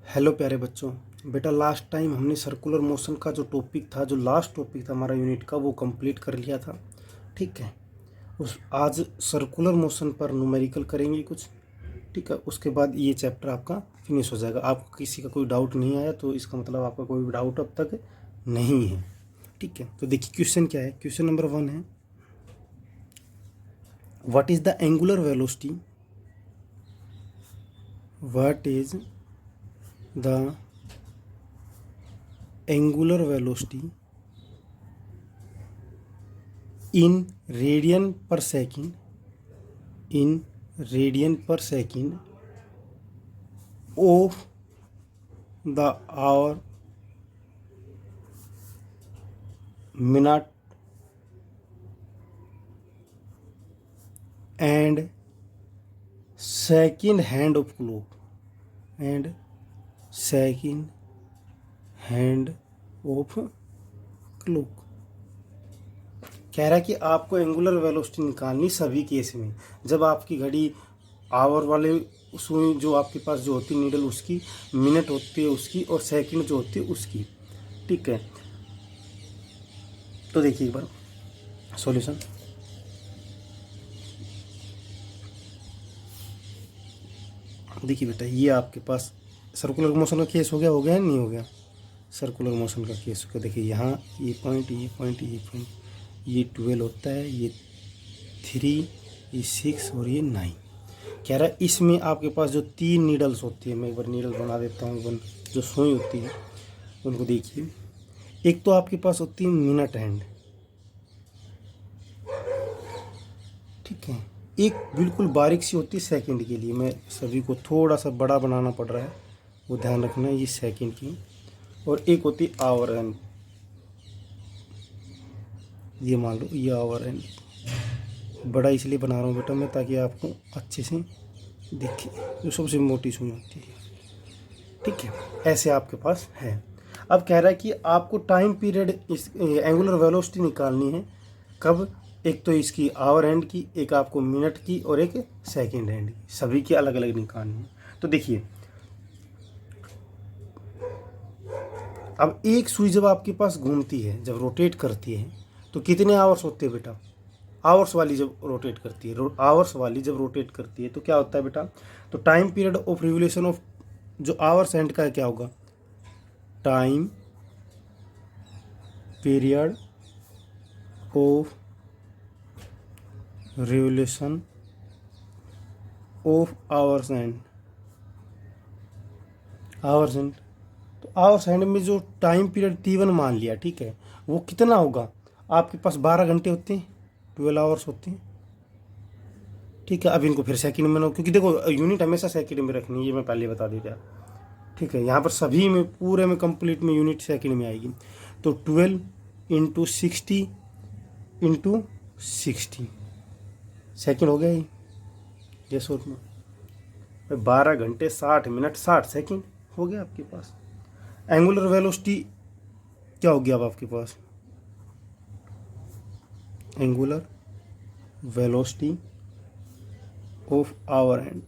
Hello प्यारे बच्चों। बेटा लास्ट टाइम हमने सर्कुलर मोशन का जो टॉपिक था, जो लास्ट टॉपिक था हमारा यूनिट का, वो कंप्लीट कर लिया था। ठीक है। उस आज सर्कुलर मोशन पर न्यूमेरिकल करेंगे कुछ। ठीक है, उसके बाद ये चैप्टर आपका फिनिश हो जाएगा। आपको किसी का कोई डाउट नहीं आया तो इसका मतलब आपका कोई भी डाउट अब तक नहीं है। ठीक है, तो देखिए क्वेश्चन क्या है। क्वेश्चन नंबर 1 है, what is the angular velocity, what is the angular velocity in radian per second of the hour, minute and second hand of clock and second hand of clock। कह रहा है कि आपको angular velocity निकालनी सभी case में, जब आपकी घड़ी आवर वाले सुई जो आपके पास जो होती है नीडल उसकी, मिनट होती है उसकी, और सेकंड जो होती है उसकी। ठीक है, तो देखिए एक बार सॉल्यूशन। देखिए बेटा, ये आपके पास सर्कुलर मोशन का केस हो गया या नहीं हो गया? सर्कुलर मोशन का केस हो गया। देखिए यहाँ ये पॉइंट, ये पॉइंट, ये पॉइंट, ये 12 होता है, ये 3, ये 6 और ये 9। कह रहा है इसमें आपके पास जो 3 नीडल्स होती है, मैं एक बार नीडल बना देता हूँ, जो सुई होती है उनको देखिए। एक तो आपके पास होती है मिनट हैंड, ठीक है। एक बिल्कुल बारीक सी होती है सेकंड के लिए, मैं सभी को थोड़ा सा बड़ा बनाना पड़ रहा है, वो ध्यान रखना है, ये सेकंड की। और एक होती है आवर हैंड, ये मान लो ये आवर हैंड। बड़ा इसलिए बना रहा हूँ बेटा मैं, ताकि आपको अच्छे से दिखे, जो सबसे मोटी सुई होती है। ठीक है, ऐसे आपके पास है। अब कह रहा है कि आपको टाइम पीरियड इस एंगुलर वेलोसिटी निकालनी है। कब? एक तो इसकी आवर हैंड की, एक आपको मिनट की, और एक सेकंड हैंड की, सभी की अलग अलग निकालनी है। तो देखिए, अब एक सुई जब आपके पास घूमती है, जब रोटेट करती है, तो कितने आवर्स होते हैं बेटा? आवर्स वाली जब रोटेट करती है, आवर्स वाली जब रोटेट करती है तो क्या होता है बेटा? तो time period of revolution of जो आवर्स एंड का है क्या होगा? Time period of revolution of hours and, hours and. तो आवर्स एंड में जो टाइम पीरियड T1 मान लिया, ठीक है, वो कितना होगा? आपके पास 12 घंटे होते हैं, 12 आवर्स होते हैं। ठीक है, अब इनको फिर सेकंड में लो, क्योंकि देखो यूनिट हमेशा सेकंड में रखनी है, ये मैं पहले बता देता। ठीक है, यहाँ पर सभी में पूरे में कंप्लीट में यूनिट सेकंड में आएगी। तो 12 इंटू 60 इंटू 60 सेकेंड हो गया ये सोच में। 12 घंटे 60 मिनट 60 सेकेंड हो गया आपके पास। एंगुलर वेलोसिटी क्या हो गया अब आपके पास? Angular velocity of our hand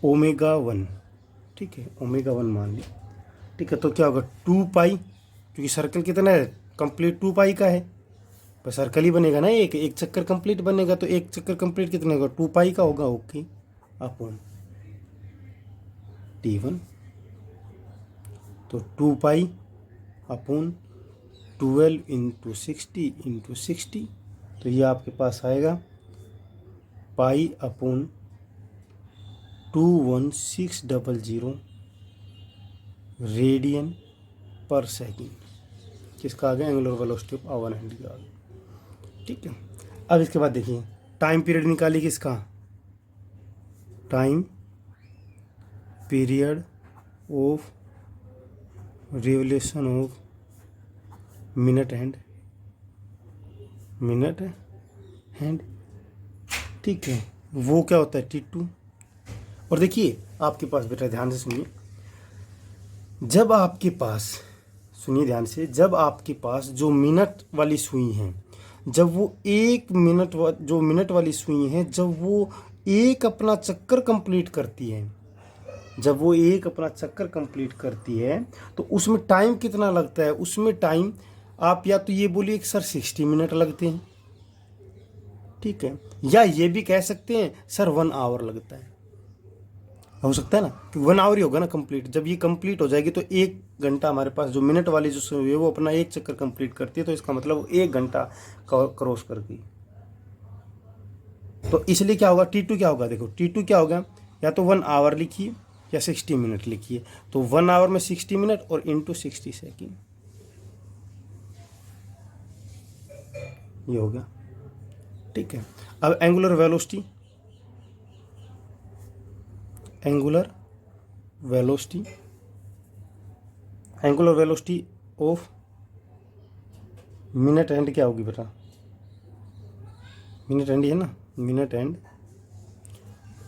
omega 1, ठीक है, ओमेगा 1 मान ली। ठीक है, तो क्या होगा? 2 पाई, क्योंकि सर्कल कितना है कंप्लीट? 2 पाई का है, पर सर्कल ही बनेगा ना, एक चक्कर कंप्लीट बनेगा, तो एक चक्कर कंप्लीट कितना होगा? 2 पाई का होगा। ओके, अपॉन T1, तो 2 पाई अपॉन 12 इंटू 60 इंटू 60, तो ये आपके पास आएगा pi upon 21600 radian per second. किसका आ गया? Angular velocity of our hand का आ गया। ठीक है, अब इसके बाद देखिए टाइम पीरियड निकालिए किसका? Time period of revolution of minute hand, minute hand, ठीक है, वो क्या होता है? T2। और देखिए आपके पास बेटा ध्यान से सुनिए, जब आपके पास, सुनिए ध्यान से, जब आपके पास जो मिनट वाली सुई है, जब वो 1 मिनट जो मिनट वाली सुई है, जब वो एक अपना चक्कर कंप्लीट करती है, जब वो एक अपना चक्कर कंप्लीट करती है तो उसमें टाइम कितना लगता है, उसमें टाइम आप या तो ये बोलिए कि सर 60 मिनट लगते हैं, ठीक है, या ये भी कह सकते हैं सर 1 आवर लगता है। हो सकता है ना कि 1 आवर ही होगा ना कंप्लीट। जब ये कंप्लीट हो जाएगी तो 1 घंटा हमारे पास जो मिनट वाली जो सुई है वो अपना एक चक्कर कंप्लीट करती है, तो इसका मतलब 1 घंटा क्रॉस कर गई। तो इसलिए क्या होगा, T2 क्या होगा, देखो T2 क्या होगा, या तो 1 आवर लिखिए या 60 मिनट लिखिए। तो 1 आवर में 60 मिनट और इंटू 60 सेकेंड, ये हो गया, ठीक है। अब angular velocity, angular velocity, angular velocity of minute and क्या होगी बेटा, मिनट एंड है ना, मिनट एंड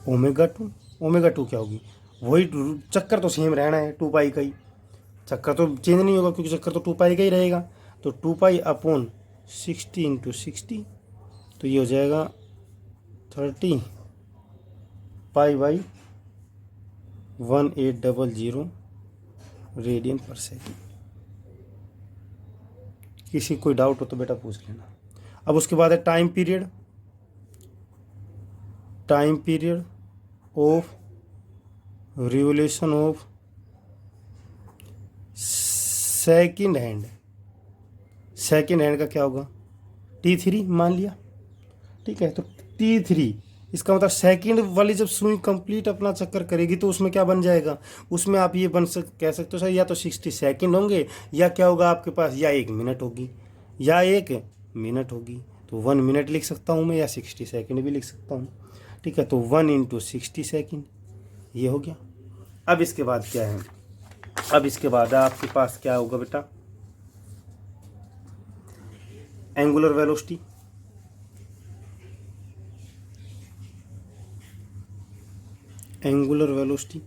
ओमेगा 2, ओमेगा 2 क्या होगी, वही चक्कर तो सेम रहना है 2 पाई का ही, चक्कर तो चेंज नहीं होगा क्योंकि चक्कर तो 2 पाई का ही रहेगा। तो 2 पाई अपॉन 60 इंटू 60, तो ये हो जाएगा 30 pi by 1800 radian per second. किसी कोई डाउट हो तो बेटा पूछ लेना। अब उसके बाद है time period, time period of revolution of second hand, second hand का क्या होगा, T3 मान लिया, ठीक है। तो T3 इसका मतलब सेकंड वाली जब सुई कंप्लीट अपना चक्कर करेगी तो उसमें क्या बन जाएगा, उसमें आप ये कह सकते हो सर या तो 60 सेकंड होंगे या क्या होगा आपके पास, या 1 मिनट होगी या 1 मिनट होगी। तो 1 मिनट लिख सकता हूँ मैं या 60 सेकंड भी लिख सकता हूँ, ठीक है। तो 1 इंटू 60 सेकेंड, ये हो गया। अब इसके बाद क्या है, अब इसके बाद आपके पास क्या होगा बेटा, angular velocity, angular velocity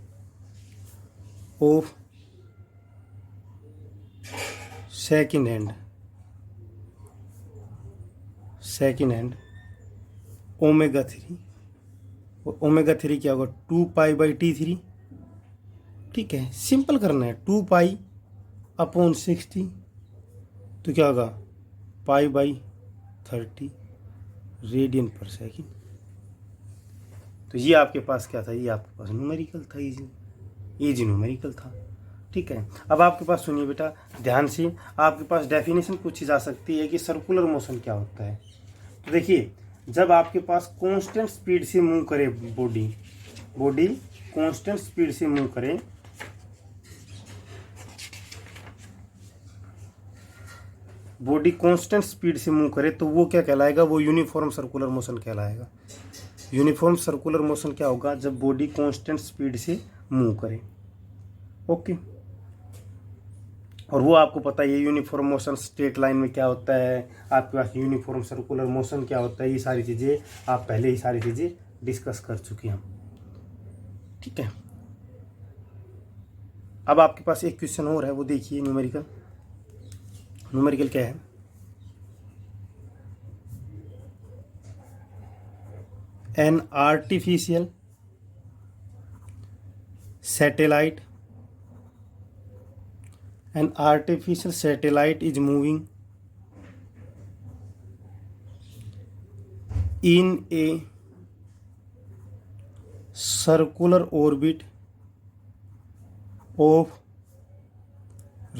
of second hand, second hand omega 3, और ओमेगा 3 क्या होगा 2 पाई/T3, ठीक है। सिंपल करना है, 2 पाई अपॉन 60, तो क्या होगा पाई/30 रेडियन पर सेकेंड। तो ये आपके पास क्या था, ये आपके पास न्यूमेरिकल था, इजी न्यूमेरिकल था, ठीक है। अब आपके पास सुनिए बेटा ध्यान से, आपके पास डेफिनेशन पूछी जा सकती है कि सर्कुलर मोशन क्या होता है। तो देखिए जब आपके पास कांस्टेंट स्पीड से मूव करे बॉडी, बॉडी कांस्टेंट स्पीड से मूव करे, बॉडी कांस्टेंट स्पीड से मूव करे तो वो क्या कहलाएगा, वो यूनिफॉर्म सर्कुलर मोशन कहलाएगा। यूनिफॉर्म सर्कुलर मोशन क्या होगा, जब बॉडी कांस्टेंट स्पीड से मूव करे, ओके। और वो आपको पता है, ये यूनिफॉर्म मोशन स्ट्रेट लाइन में क्या होता है, आपके पास यूनिफॉर्म सर्कुलर मोशन क्या होता है, ये सारी चीज़ें आप पहले ही सारी चीज़ें डिस्कस कर चुके हैं, ठीक है। अब आपके पास एक क्वेश्चन और है, वो देखिए न्यूमेरिकल, न्यूमेरिकल क्या है, an artificial satellite, an artificial satellite is moving in a circular orbit of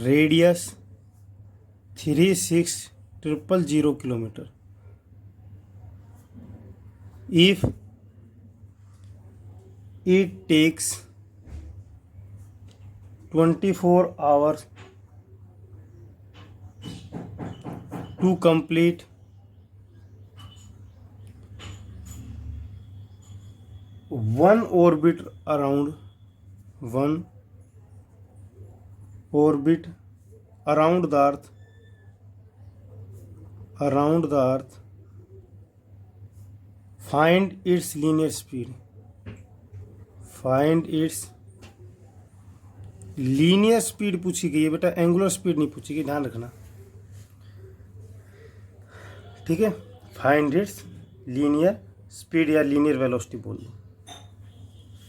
radius 36,000 kilometer. If it takes 24 hours to complete one orbit around the earth, find its linear speed, find its linear speed पूछी गई है बेटा, angular speed नहीं पूछी गई, ध्यान रखना, ठीक है। फाइंड इट्स लीनियर स्पीड या लीनियर वेलोसिटी बोल दो,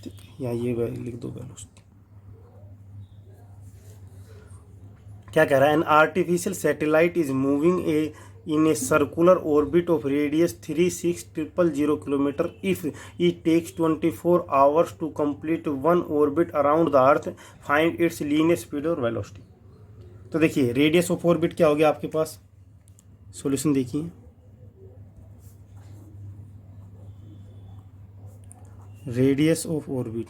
ठीक है। यहाँ ये लिख दो वेलोसिटी। क्या कह रहा है, an artificial satellite is moving a in a circular orbit of radius 36000 kilometre if it takes 24 hours to complete one orbit around the earth, find its linear speed और वेलोसिटी। तो देखिए रेडियस ऑफ ऑर्बिट क्या हो गया आपके पास, solution देखिए, radius of orbit,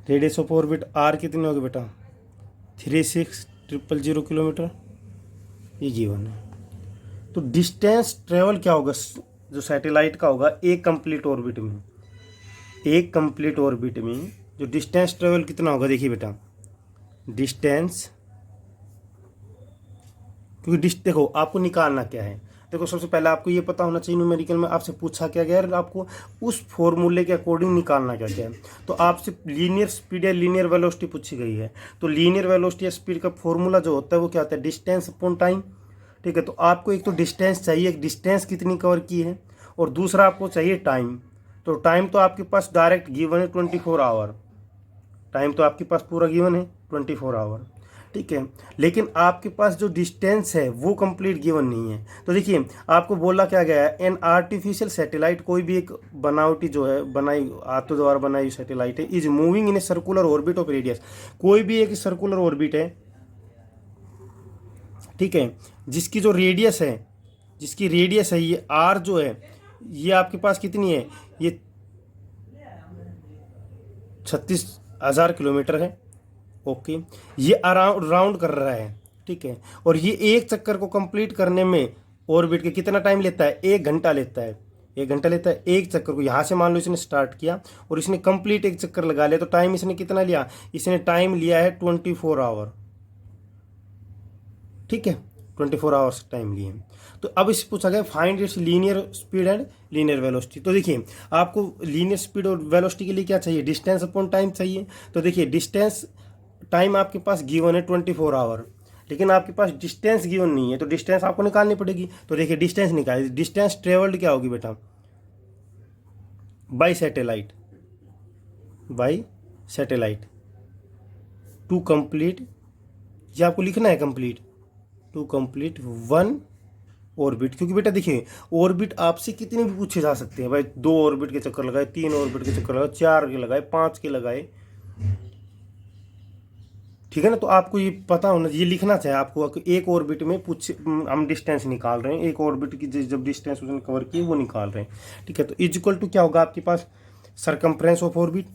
radius of orbit r कितने हो गए बेटा, 36000 किलोमीटर, ये गिवन है। तो डिस्टेंस ट्रेवल क्या होगा जो सैटेलाइट का होगा एक कंप्लीट ऑर्बिट में, एक कंप्लीट ऑर्बिट में जो डिस्टेंस ट्रेवल कितना होगा, देखिए बेटा डिस्टेंस, क्योंकि देखो आपको निकालना क्या है, देखो सबसे पहले आपको ये पता होना चाहिए न्यूमेरिकल में आपसे पूछा क्या गया है, आपको उस फॉर्मूले के अकॉर्डिंग निकालना क्या क्या है। तो आपसे लीनियर स्पीड या लीनियर वेलोसिटी पूछी गई है, तो लीनियर वेलोसिटी या स्पीड का फॉर्मूला जो होता है वो क्या होता है, डिस्टेंस अपॉन टाइम। ठीक है, तो आपको एक तो डिस्टेंस चाहिए, डिस्टेंस कितनी कवर की है, और दूसरा आपको चाहिए टाइम। तो टाइम तो आपके पास डायरेक्ट गिवन है 24 आवर, टाइम तो आपके पास पूरा गिवन है 24 आवर। ठीक है, लेकिन आपके पास जो डिस्टेंस है वो कंप्लीट गिवन नहीं है। तो देखिए आपको बोला क्या गया है, एन आर्टिफिशियल सैटेलाइट, कोई भी एक बनावटी जो है बनाई हाथों द्वारा बनाई सैटेलाइट है, is moving in a circular orbit of radius, कोई भी एक सर्कुलर ऑर्बिट है, ठीक है, जिसकी जो रेडियस है, जिसकी रेडियस है ये आर जो है, ये आपके पास कितनी है, ये 36,000 किलोमीटर है। ओके, ये अराउंड राउंड कर रहा है, ठीक है, और ये एक चक्कर को कंप्लीट करने में ऑर्बिट के कितना टाइम लेता है, 1 घंटा लेता है, 1 घंटा लेता है एक चक्कर को। यहाँ से मान लो इसने स्टार्ट किया और इसने कंप्लीट एक चक्कर लगा लिया, तो टाइम इसने कितना लिया, इसने टाइम लिया है 24 आवर। ठीक है, 24 आवर्स टाइम लिए। तो अब इससे पूछा गया find its linear speed and linear velocity. तो देखिए आपको लीनियर स्पीड और वेलोसिटी के लिए क्या चाहिए, डिस्टेंस अपॉन टाइम चाहिए। तो देखिए डिस्टेंस, टाइम आपके पास गिवन है 24 आवर, लेकिन आपके पास डिस्टेंस गिवन नहीं है, तो डिस्टेंस आपको निकालनी पड़ेगी। तो देखिए डिस्टेंस निकालिए, डिस्टेंस ट्रेवल्ड क्या होगी बेटा, by satellite, by satellite to complete, ये आपको लिखना है complete, to complete one orbit. क्योंकि बेटा देखिए ऑर्बिट आपसे कितने भी पूछे जा सकते हैं, भाई 2 ऑर्बिट के चक्कर लगाए, 3 ऑर्बिट के चक्कर लगाए, 4 के लगाए, 5 के लगाए, ठीक है ना। तो आपको ये पता होना, ये लिखना चाहिए आपको कि एक ऑर्बिट में पूछ हम डिस्टेंस निकाल रहे हैं, एक ऑर्बिट की जब डिस्टेंस उसने कवर की वो निकाल रहे हैं। ठीक है, तो इक्वल टू क्या होगा आपके पास, सरकमफ्रेंस ऑफ ऑर्बिट,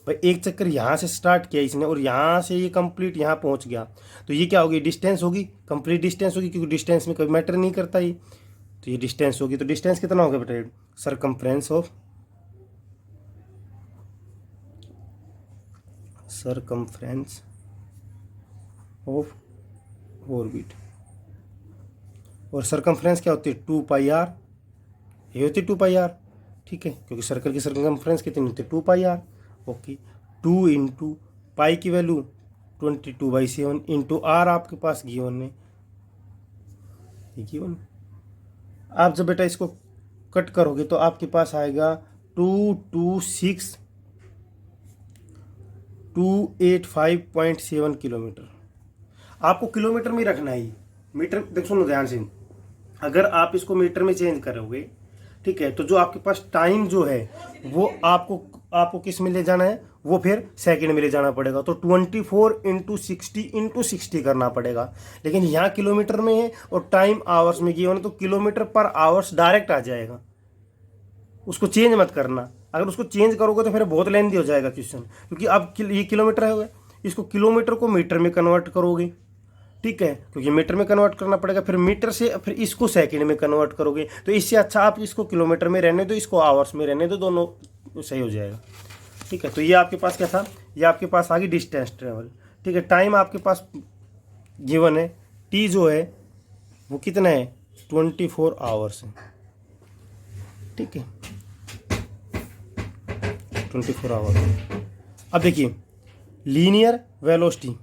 भाई एक चक्कर यहाँ से स्टार्ट किया इसने और यहाँ से ये कंप्लीट यहाँ पहुँच गया, तो ये क्या होगी, डिस्टेंस होगी, कंप्लीट डिस्टेंस होगी, क्योंकि डिस्टेंस में कभी मैटर नहीं करता ये, तो ये डिस्टेंस होगी। तो डिस्टेंस कितना होगा बेटा, circumference of, circumference of orbit, और सरकमफ्रेंस क्या होती है, 2πr, ये होती है 2πr। ठीक है, क्योंकि सर्कल की सरकमफ्रेंस कितनी होती है, 2πr। ओके, 2 इंटू पाई की वैल्यू 22/7 इंटू आर आपके पास गिवन है, गिवन। आप जब बेटा इसको कट करोगे तो आपके पास आएगा 285.7 किलोमीटर। आपको किलोमीटर में रखना है, मीटर देखो सुनो ध्यान से, अगर आप इसको मीटर में चेंज करोगे, ठीक है, तो जो आपके पास टाइम जो है वो आपको किस में ले जाना है, वो फिर सेकंड में ले जाना पड़ेगा। तो 24 × 60 करना पड़ेगा, लेकिन यहाँ किलोमीटर में है और टाइम आवर्स में गिवन है, तो किलोमीटर पर आवर्स डायरेक्ट आ जाएगा, उसको चेंज मत करना। अगर उसको चेंज करोगे तो फिर बहुत लेंथी हो जाएगा क्वेश्चन, क्योंकि अब ये किलोमीटर है, इसको किलोमीटर को मीटर में कन्वर्ट करोगे, ठीक है, क्योंकि मीटर में कन्वर्ट करना पड़ेगा, फिर मीटर से फिर इसको सेकंड में कन्वर्ट करोगे, तो इससे अच्छा आप इसको किलोमीटर में रहने दो, इसको आवर्स में रहने दो, दोनों सही हो जाएगा। ठीक है, तो ये आपके पास क्या था, ये आपके पास आ गई डिस्टेंस ट्रेवल। ठीक है, टाइम आपके पास गिवन है, टी जो है वो कितना है, 24 आवर्स है। ठीक है, 24 आवर। अब देखिए लीनियर वेलोसिटी,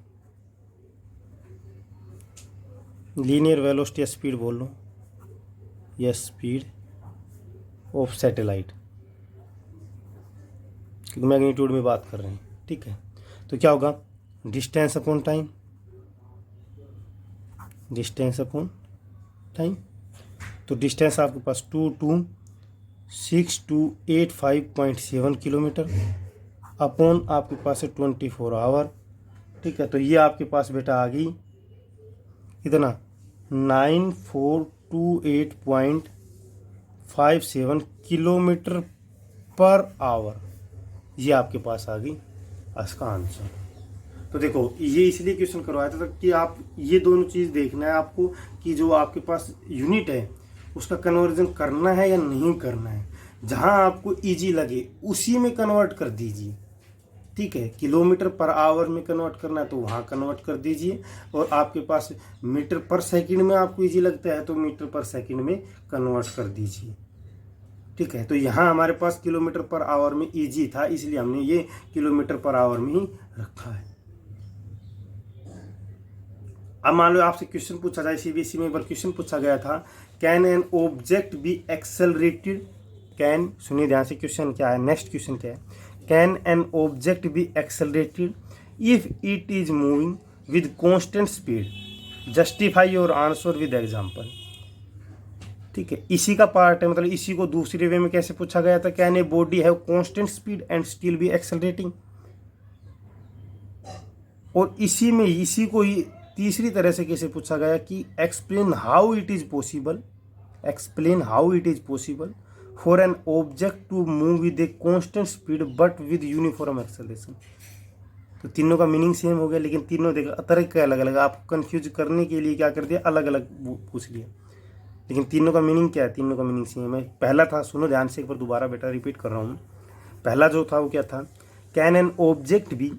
लीनियर वेलोसिटी या स्पीड बोल लो, या स्पीड ऑफ सैटेलाइट, क्योंकि मैग्नीट्यूड में बात कर रहे हैं, ठीक है। तो क्या होगा, distance upon time, distance upon time. तो डिस्टेंस आपके पास 226285.7 किलोमीटर अपॉन आपके पास है 24 आवर, ठीक है। तो ये आपके पास बेटा आ गई इतना 9428.57 किलोमीटर पर आवर, ये आपके पास आ गई इसका आंसर। तो देखो ये इसलिए क्वेश्चन करवाया था कि आप ये दोनों चीज़ देखना है आपको कि जो आपके पास यूनिट है उसका कन्वर्जन करना है या नहीं करना है। जहां आपको इजी लगे उसी में कन्वर्ट कर दीजिए, ठीक है। किलोमीटर पर आवर में कन्वर्ट करना है तो वहाँ कन्वर्ट कर दीजिए, और आपके पास मीटर पर सेकंड में आपको इजी लगता है तो मीटर पर सेकंड में कन्वर्ट कर दीजिए, ठीक है। तो यहाँ हमारे पास किलोमीटर पर आवर में इजी था, इसलिए हमने ये किलोमीटर पर आवर में ही रखा है। अब मान लो आपसे क्वेश्चन पूछा जाए, सीबीएसई में एक बार क्वेश्चन पूछा गया था, can an object be accelerated, can, सुनिए ध्यान से क्वेश्चन क्या है, नेक्स्ट क्वेश्चन क्या है, can an object be accelerated if it is moving with constant speed, justify your answer with example, ठीक है। इसी का पार्ट है, मतलब इसी को दूसरे वे में कैसे पूछा गया था, can a body have constant speed and still be accelerating, और इसी में इसी को ही तीसरी तरह से कैसे पूछा गया कि explain how it is possible, explain how it is possible for an object to move with a constant speed but with uniform acceleration. तो तीनों का मीनिंग सेम हो गया, लेकिन तीनों देखा तरीका अलग अलग, आपको कंफ्यूज करने के लिए क्या कर दिया, अलग अलग पूछ लिया, लेकिन तीनों का मीनिंग क्या है, तीनों का मीनिंग सेम है। पहला था, सुनो ध्यान से एक बार दोबारा बेटा रिपीट कर रहा हूँ, पहला जो था वो क्या था, can an object be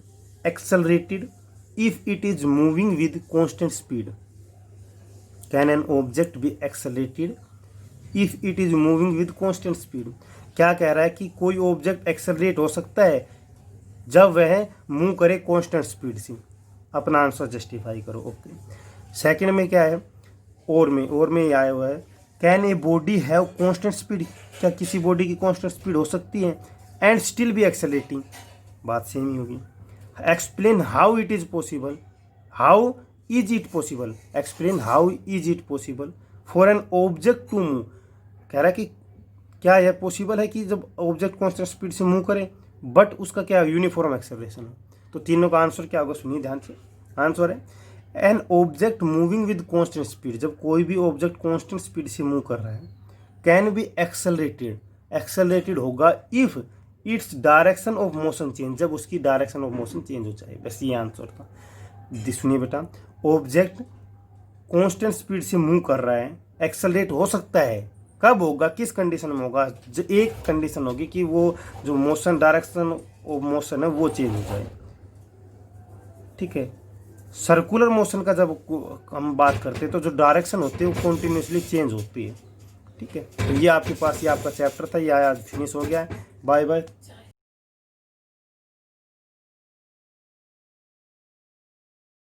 accelerated if it is moving with constant speed, can an object be accelerated if it is moving with constant speed। क्या कह रहा है कि कोई ऑब्जेक्ट एक्सेलरेट हो सकता है जब वह मूव करे कांस्टेंट स्पीड से। अपना आंसर जस्टिफाई करो, ओके। सेकंड में क्या है, और में ये आया हुआ है, can a body have constant speed, क्या किसी बॉडी की कांस्टेंट स्पीड हो सकती है एंड स्टिल बी एक्सेलरेटिंग, बात सेम ही होगी। Explain how it is possible, how is it possible, explain how is it possible for an object to move, कह रहा है कि क्या यह पॉसिबल है कि जब ऑब्जेक्ट कांस्टेंट स्पीड से मूव करे बट उसका क्या यूनिफॉर्म एक्सेलरेशन है। तो तीनों का आंसर क्या होगा, सुनिए ध्यान से, आंसर है an object moving with constant speed, जब कोई भी ऑब्जेक्ट कांस्टेंट स्पीड से मूव कर रहा है, कैन बी एक्सेलरेटेड, एक्सेलरेटेड होगा if its direction of motion change, जब उसकी डायरेक्शन ऑफ मोशन चेंज हो जाए, बस ये आंसर था। सुनिए बेटा, ऑब्जेक्ट कांस्टेंट स्पीड से मूव कर रहा है, एक्सेलरेट हो सकता है, कब होगा, किस कंडीशन में होगा, जो एक कंडीशन होगी कि वो जो मोशन डायरेक्शन ऑफ मोशन है वो चेंज हो जाए, ठीक है। सर्कुलर मोशन का जब हम बात करते हैं तो जो डायरेक्शन होती है वो कॉन्टिन्यूसली चेंज होती है, ठीक है। तो ये आपके पास, ये आपका चैप्टर था, ये आज फिनिश हो गया है। Bye bye.